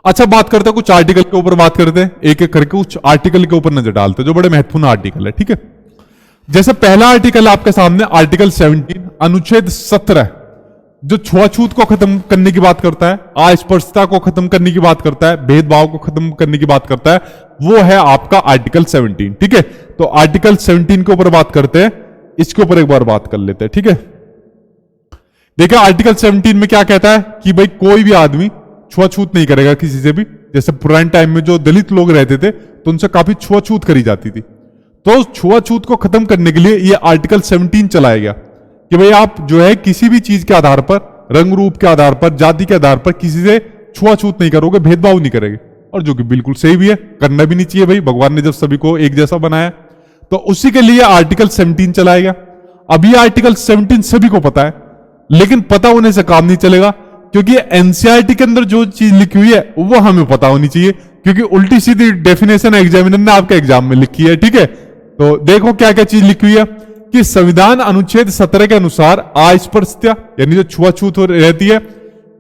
अच्छा, बात करते हैं कुछ आर्टिकल के ऊपर, बात करते हैं एक एक करके कुछ आर्टिकल के ऊपर नजर डालते हैं जो बड़े महत्वपूर्ण आर्टिकल है। ठीक है, जैसे पहला आर्टिकल आपके सामने आर्टिकल 17 अनुच्छेद 17 जो छुआछूत को खत्म करने की बात करता है, अस्पृश्यता को खत्म करने की बात करता है, भेदभाव को खत्म करने की बात करता है, वो है आपका आर्टिकल 17। ठीक है, तो आर्टिकल 17 के ऊपर बात करते हैं, इसके ऊपर एक बार बात कर लेते हैं। ठीक है, देखिए आर्टिकल 17 में क्या कहता है कि भाई कोई भी आदमी छुआछूत नहीं करेगा किसी से भी। जैसे पुराने टाइम में जो दलित लोग रहते थे तो उनसे काफी छुआछूत करी जाती थी, तो छुआछूत को खत्म करने के लिए ये आर्टिकल 17 चलाया गया कि भाई आप जो है किसी भी चीज के आधार पर, रंग रूप के आधार पर, जाति के आधार पर किसी से छुआछूत नहीं करोगे, भेदभाव नहीं करेंगे। और जो कि बिल्कुल सही भी है, करना भी नहीं चाहिए भाई, भगवान ने जब सभी को एक जैसा बनाया। तो उसी के लिए आर्टिकल 17 चलाया गया। अब ये आर्टिकल 17 सभी को पता है, लेकिन पता होने से काम नहीं चलेगा, क्योंकि एनसीईआरटी के अंदर जो चीज लिखी हुई है वो हमें पता होनी चाहिए, क्योंकि उल्टी सीधी डेफिनेशन एग्जामिनर ने आपके एग्जाम में लिखी है। ठीक है, तो देखो क्या क्या चीज लिखी हुई है कि संविधान अनुच्छेद 17 के अनुसार अस्पृश्यता यानी जो छुआछूत रहती है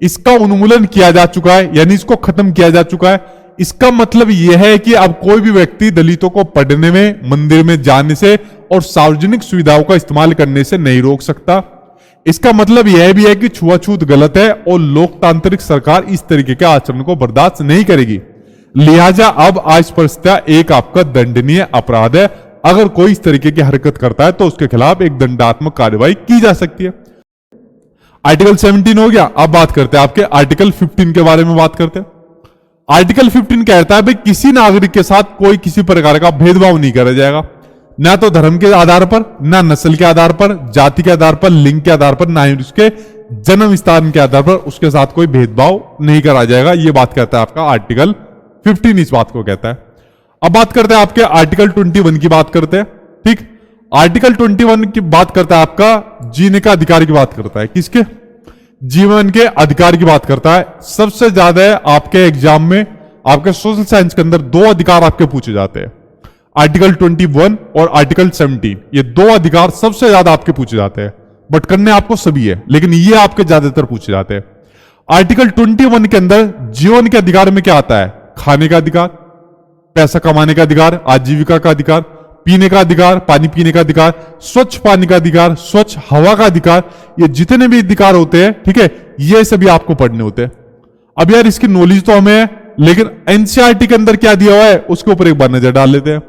इसका उन्मूलन किया जा चुका है, यानी इसको खत्म किया जा चुका है। इसका मतलब यह है कि अब कोई भी व्यक्ति दलितों को पढ़ने में, मंदिर में जाने से और सार्वजनिक सुविधाओं का इस्तेमाल करने से नहीं रोक सकता। इसका मतलब यह भी है कि छुआछूत गलत है और लोकतांत्रिक सरकार इस तरीके के आचरण को बर्दाश्त नहीं करेगी। लिहाजा अब अस्पृश्यता एक आपका दंडनीय अपराध है। अगर कोई इस तरीके की हरकत करता है तो उसके खिलाफ एक दंडात्मक कार्रवाई की जा सकती है। आर्टिकल 17 हो गया। अब बात करते हैं आपके आर्टिकल 15 के बारे में बात करते हैं। आर्टिकल 15 कहता है भाई किसी नागरिक के साथ कोई किसी प्रकार का भेदभाव नहीं करा जाएगा, ना तो धर्म के आधार पर, ना नस्ल के आधार पर, जाति के आधार पर, लिंग के आधार पर, ना ही उसके जन्म स्थान के आधार पर उसके साथ कोई भेदभाव नहीं करा जाएगा। ये बात कहता है आपका आर्टिकल 15, इस बात को कहता है। अब बात करते हैं आपके आर्टिकल 21 की बात करते हैं। ठीक, आर्टिकल 21 की बात करता है आपका जीने का अधिकार की बात करता है। किसके? जीवन के अधिकार की बात करता है। सबसे ज्यादा आपके एग्जाम में आपके सोशल साइंस के अंदर दो अधिकार आपके पूछे जाते हैं, आर्टिकल 21 और आर्टिकल 17। ये दो अधिकार सबसे ज्यादा आपके पूछे जाते हैं, बट करने आपको सभी है, लेकिन ये आपके ज्यादातर पूछे जाते हैं। आर्टिकल 21 के अंदर जीवन के अधिकार में क्या आता है? खाने का अधिकार, पैसा कमाने का अधिकार, आजीविका का अधिकार, पीने का अधिकार, पानी पीने का अधिकार, स्वच्छ पानी का अधिकार, स्वच्छ हवा का अधिकार, ये जितने भी अधिकार होते हैं, ठीक है, ये सभी आपको पढ़ने होते हैं। अब यार इसकी नॉलेज तो हमें है, लेकिन एनसीईआरटी के अंदर क्या दिया हुआ है उसके ऊपर एक बार नजर डाल लेते हैं।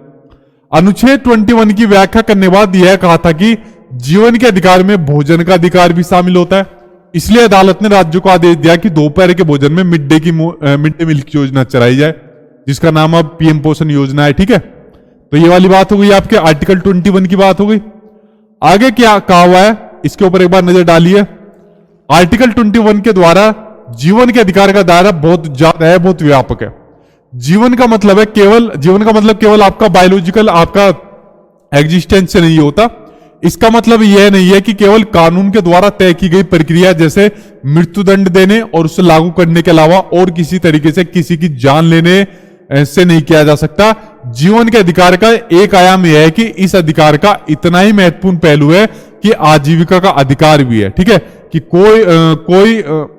अनुच्छेद 21 की व्याख्या करने बाद यह कहा था कि जीवन के अधिकार में भोजन का अधिकार भी शामिल होता है। इसलिए अदालत ने राज्यों को आदेश दिया कि दोपहर के भोजन में मिड डे मील की योजना चलाई जाए, जिसका नाम अब पीएम पोषण योजना है। ठीक है, तो ये वाली बात हो गई आपके आर्टिकल 21 की बात हो गई। आगे क्या कहा हुआ है इसके ऊपर एक बार नजर डालिए। आर्टिकल 21 के द्वारा जीवन के अधिकार का दायरा बहुत ज्यादा है, बहुत व्यापक है। जीवन का मतलब है केवल आपका बायोलॉजिकल आपका एग्जिस्टेंस से नहीं होता। इसका मतलब यह नहीं है कि केवल कानून के द्वारा तय की गई प्रक्रिया जैसे मृत्युदंड देने और उसे लागू करने के अलावा और किसी तरीके से किसी की जान लेने से नहीं किया जा सकता। जीवन के अधिकार का एक आयाम यह है कि इस अधिकार का इतना ही महत्वपूर्ण पहलू है कि आजीविका का अधिकार भी है। ठीक है, कि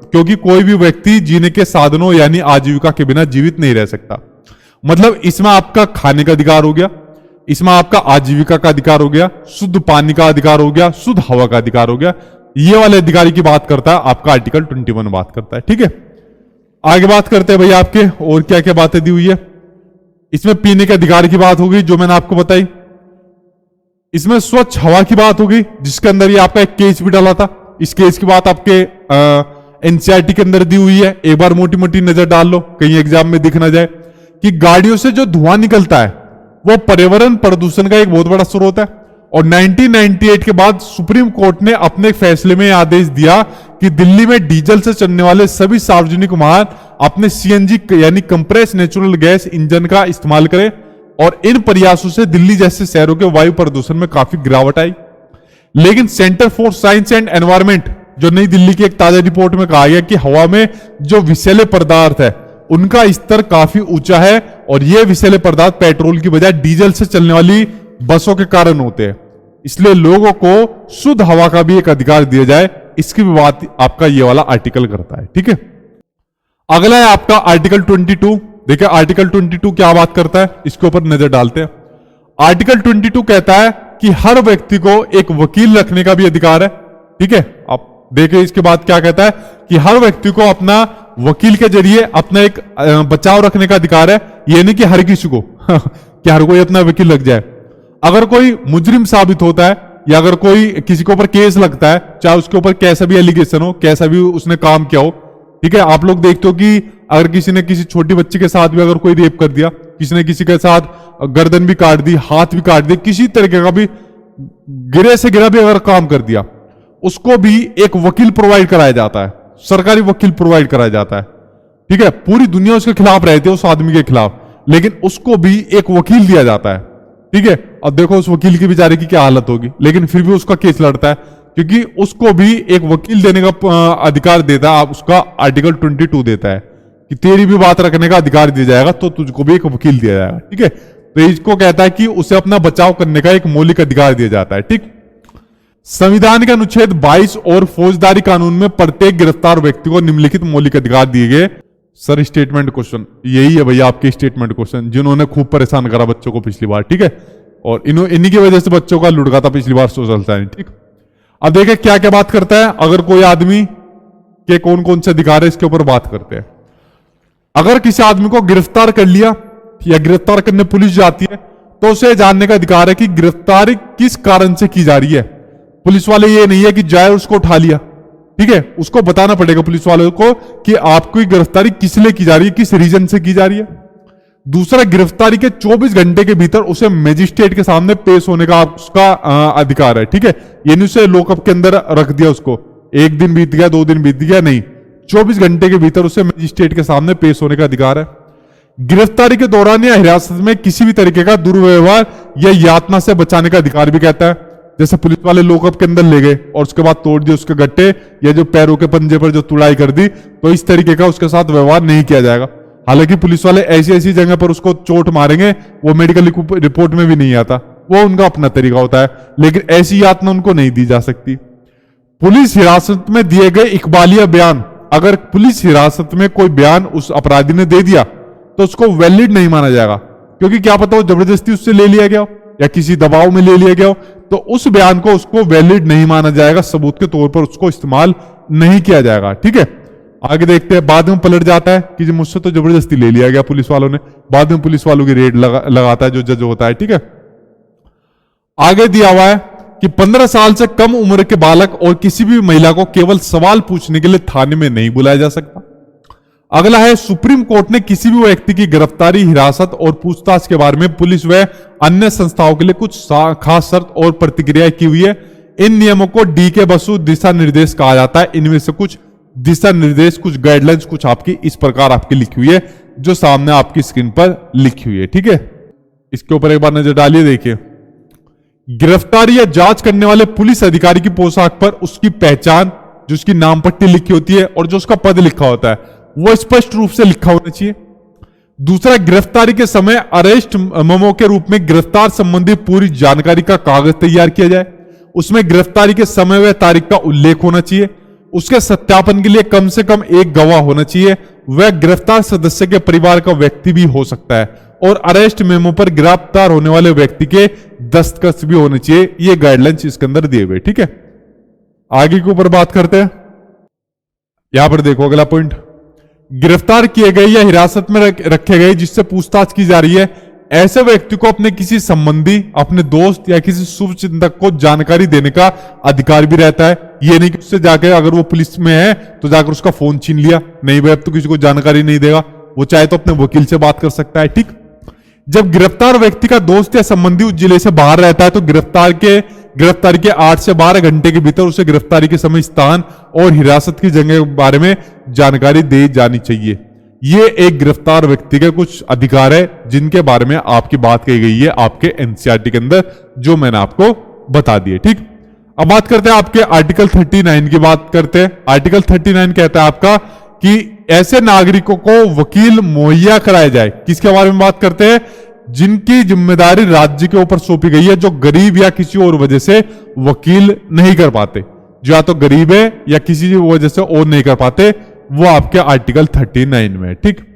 क्योंकि कोई भी व्यक्ति जीने के साधनों यानी आजीविका के बिना जीवित नहीं रह सकता। मतलब इसमें आपका खाने का अधिकार हो गया, इसमें आपका आजीविका का अधिकार हो गया, शुद्ध पानी का अधिकार हो गया, शुद्ध हवा का अधिकार हो गया। ये वाले अधिकारी की बात करता है आपका आर्टिकल 21 बात करता है। ठीक है, आगे बात करते हैं भाई आपके और क्या क्या बातें दी हुई है। इसमें पीने के अधिकार की बात होगी जो मैंने आपको बताई। इसमें स्वच्छ हवा की बात होगी जिसके अंदर ये आपका एक केस भी डाला था। इस केस की बात आपके एनसीईआरटी के अंदर दी हुई है। एक बार मोटी मोटी नजर डाल लो, कहीं एग्जाम में दिख ना जाए। कि गाड़ियों से जो धुआं निकलता है वो पर्यावरण प्रदूषण का एक बहुत बड़ा स्रोत है। और 1998 के बाद सुप्रीम कोर्ट ने अपने फैसले में आदेश दिया कि दिल्ली में डीजल से चलने वाले सभी सार्वजनिक वाहन अपने सीएनजी यानी कंप्रेस नेचुरल गैस इंजन का इस्तेमाल करें। और इन प्रयासों से दिल्ली जैसे शहरों के वायु प्रदूषण में काफी गिरावट आई। लेकिन centre for science and environment जो नई दिल्ली की एक ताजा रिपोर्ट में कहा गया कि हवा में जो विषैले पदार्थ है उनका स्तर काफी ऊंचा है और ये विषैले पदार्थ पेट्रोल की बजाय डीजल से चलने वाली बसों के कारण होते हैं। इसलिए लोगों को शुद्ध हवा का भी एक अधिकार दिया जाए, इसकी भी बात आपका ये वाला आर्टिकल करता है। ठीक है, अगला है आपका आर्टिकल 22। देखिए आर्टिकल 22 क्या बात करता है, इसके ऊपर नजर डालते हैं। आर्टिकल 22 कहता है कि हर व्यक्ति को एक वकील रखने का भी अधिकार है। ठीक है, आप देखिए इसके बाद क्या कहता है कि हर व्यक्ति को अपना वकील के जरिए अपना एक बचाव रखने का अधिकार है। यह नहीं कि हर किसी को कि हर कोई अपना वकील लग जाए। अगर कोई मुजरिम साबित होता है या अगर कोई किसी के ऊपर केस लगता है, चाहे उसके ऊपर कैसा भी एलिगेशन हो, कैसा भी उसने काम किया हो, ठीक है, आप लोग देखते हो कि अगर किसी ने किसी छोटी बच्ची के साथ भी अगर कोई रेप कर दिया, किसी ने किसी के साथ गर्दन भी काट दी, हाथ भी काट दिया, किसी तरीके का भी गिरे से गिरा भी अगर काम कर दिया, उसको भी एक वकील प्रोवाइड कराया जाता है, सरकारी वकील प्रोवाइड कराया जाता है। ठीक है, पूरी दुनिया उसके खिलाफ रहती है, उस आदमी के खिलाफ, लेकिन उसको भी एक वकील दिया जाता है। ठीक है, अब देखो उस वकील की बेचारे की क्या हालत होगी, लेकिन फिर भी उसका केस लड़ता है क्योंकि उसको भी एक वकील देने का अधिकार देता है। उसका आर्टिकल 22 देता है कि तेरी भी बात रखने का अधिकार दिया जाएगा, तो तुझको भी एक वकील दिया जाएगा। ठीक है, तो इसको कहता है कि उसे अपना बचाव करने का एक मौलिक अधिकार दिया जाता है। ठीक, संविधान के अनुच्छेद 22 और फौजदारी कानून में प्रत्येक गिरफ्तार व्यक्ति को निम्नलिखित मौलिक अधिकार दिए गए। सर स्टेटमेंट क्वेश्चन यही है भैया, आपके स्टेटमेंट क्वेश्चन जिन्होंने खूब परेशान करा बच्चों को पिछली बार। ठीक है, और इन्हीं की वजह से बच्चों का लुढ़का था पिछली बार सोशल साइंस। ठीक, अब देखें क्या क्या बात करता है। अगर कोई आदमी के कौन कौन से अधिकार है इसके ऊपर बात करते हैं। अगर किसी आदमी को गिरफ्तार कर लिया या गिरफ्तार करने पुलिस जाती है, तो उसे जानने का अधिकार है कि गिरफ्तारी किस कारण से की जा रही है। पुलिस वाले ये नहीं है कि जाए उसको उठा लिया। ठीक है, उसको बताना पड़ेगा पुलिस वालों को कि आपकी गिरफ्तारी किस लिए की जा रही है, किस रीजन से की जा रही है। दूसरा, गिरफ्तारी के 24 घंटे के भीतर उसे मजिस्ट्रेट के सामने पेश होने का उसका अधिकार है। ठीक है, यानी उसे लॉकअप के अंदर रख दिया, उसको एक दिन बीत गया, 2 दिन बीत गया, नहीं, 24 घंटे के भीतर उसे मजिस्ट्रेट के सामने पेश होने का अधिकार है। गिरफ्तारी के दौरान या हिरासत में किसी भी तरीके का दुर्व्यवहार या यातना से बचाने का अधिकार भी कहता है। जैसे पुलिस वाले लॉकअप के अंदर ले गए और उसके बाद तोड़ दिए उसके गट्टे या जो पैरों के पंजे पर जो तुड़ाई कर दी, तो इस तरीके का उसके साथ व्यवहार नहीं किया जाएगा। हालांकि पुलिस वाले ऐसी ऐसी जगह पर उसको चोट मारेंगे वो मेडिकल रिपोर्ट में भी नहीं आता, वो उनका अपना तरीका होता है, लेकिन ऐसी यातना उनको नहीं दी जा सकती। पुलिस हिरासत में दिए गए इकबालिया बयान, अगर पुलिस हिरासत में कोई बयान उस अपराधी ने दे दिया तो उसको वैलिड नहीं माना जाएगा, क्योंकि क्या पता वो जबरदस्ती उससे ले लिया गया हो या किसी दबाव में ले लिया गया हो, तो उस बयान को उसको वैलिड नहीं माना जाएगा, सबूत के तौर पर उसको इस्तेमाल नहीं किया जाएगा। ठीक है, आगे देखते हैं। बाद में पलट जाता है कि मुझसे तो जबरदस्ती ले लिया गया पुलिस वालों ने, बाद में पुलिस वालों की रेड लगाता है जो जज होता है। ठीक है, आगे दिया हुआ है कि 15 साल से कम उम्र के बालक और किसी भी महिला को केवल सवाल पूछने के लिए थाने में नहीं बुलाया जा सकता। अगला है, सुप्रीम कोर्ट ने किसी भी व्यक्ति की गिरफ्तारी, हिरासत और पूछताछ के बारे में पुलिस व अन्य संस्थाओं के लिए कुछ खास शर्त और प्रतिक्रिया की हुई है। इन नियमों को DK बसु दिशा निर्देश कहा जाता है। इनमें से कुछ दिशा निर्देश, कुछ गाइडलाइंस, कुछ आपकी इस प्रकार आपकी लिखी हुई है जो सामने आपकी स्क्रीन पर लिखी हुई है। ठीक है, इसके ऊपर एक बार नजर डालिए। देखिए, गिरफ्तारी या जांच करने वाले पुलिस अधिकारी की पोशाक पर उसकी पहचान, जो उसकी नाम पट्टी लिखी होती है और जो उसका पद लिखा होता है, वो स्पष्ट रूप से लिखा होना चाहिए। दूसरा, गिरफ्तारी के समय अरेस्ट मेमो के रूप में गिरफ्तार संबंधी पूरी जानकारी का कागज तैयार किया जाए। उसमें गिरफ्तारी के समय व तारीख का उल्लेख होना चाहिए। उसके सत्यापन के लिए कम से कम एक गवाह होना चाहिए। वह गिरफ्तार सदस्य के परिवार का व्यक्ति भी हो सकता है और अरेस्ट मेमो पर गिरफ्तार होने वाले व्यक्ति के दस्तखत भी होने चाहिए। ये गाइडलाइंस इसके अंदर दिए हुए। ठीक है, आगे के ऊपर बात करते हैं। यहां पर देखो अगला पॉइंट, गिरफ्तार किए गए या हिरासत में रखे गए जिससे पूछताछ की जा रही है, ऐसे व्यक्ति को अपने किसी संबंधी, अपने दोस्त या किसी शुभचिंतक को जानकारी देने का अधिकार भी रहता है। ये नहीं कि उससे जाकर अगर वो पुलिस में है तो जाकर उसका फोन छीन लिया, नहीं भाई अब तो किसी को जानकारी नहीं देगा, वो चाहे तो अपने वकील से बात कर सकता है। ठीक, जब गिरफ्तार व्यक्ति का दोस्त या संबंधी उस जिले से बाहर रहता है तो गिरफ्तारी के 8 से 12 घंटे के भीतर उसे गिरफ्तारी के समय, स्थान और हिरासत की जगह के बारे में जानकारी दी जानी चाहिए। ये एक गिरफ्तार व्यक्ति के कुछ अधिकार है जिनके बारे में आपकी बात कही गई है आपके एनसीईआरटी के अंदर, जो मैंने आपको बता दिए। ठीक, अब बात करते हैं आपके आर्टिकल 39 की बात करते हैं। आर्टिकल 39 कहता है आपका कि ऐसे नागरिकों को वकील मुहैया कराया जाए। किसके बारे में बात करते हैं? जिनकी जिम्मेदारी राज्य के ऊपर सौंपी गई है, जो गरीब या किसी और वजह से वकील नहीं कर पाते, जो या तो गरीब है या किसी वजह से और नहीं कर पाते, वो आपके आर्टिकल 39 में है। ठीक,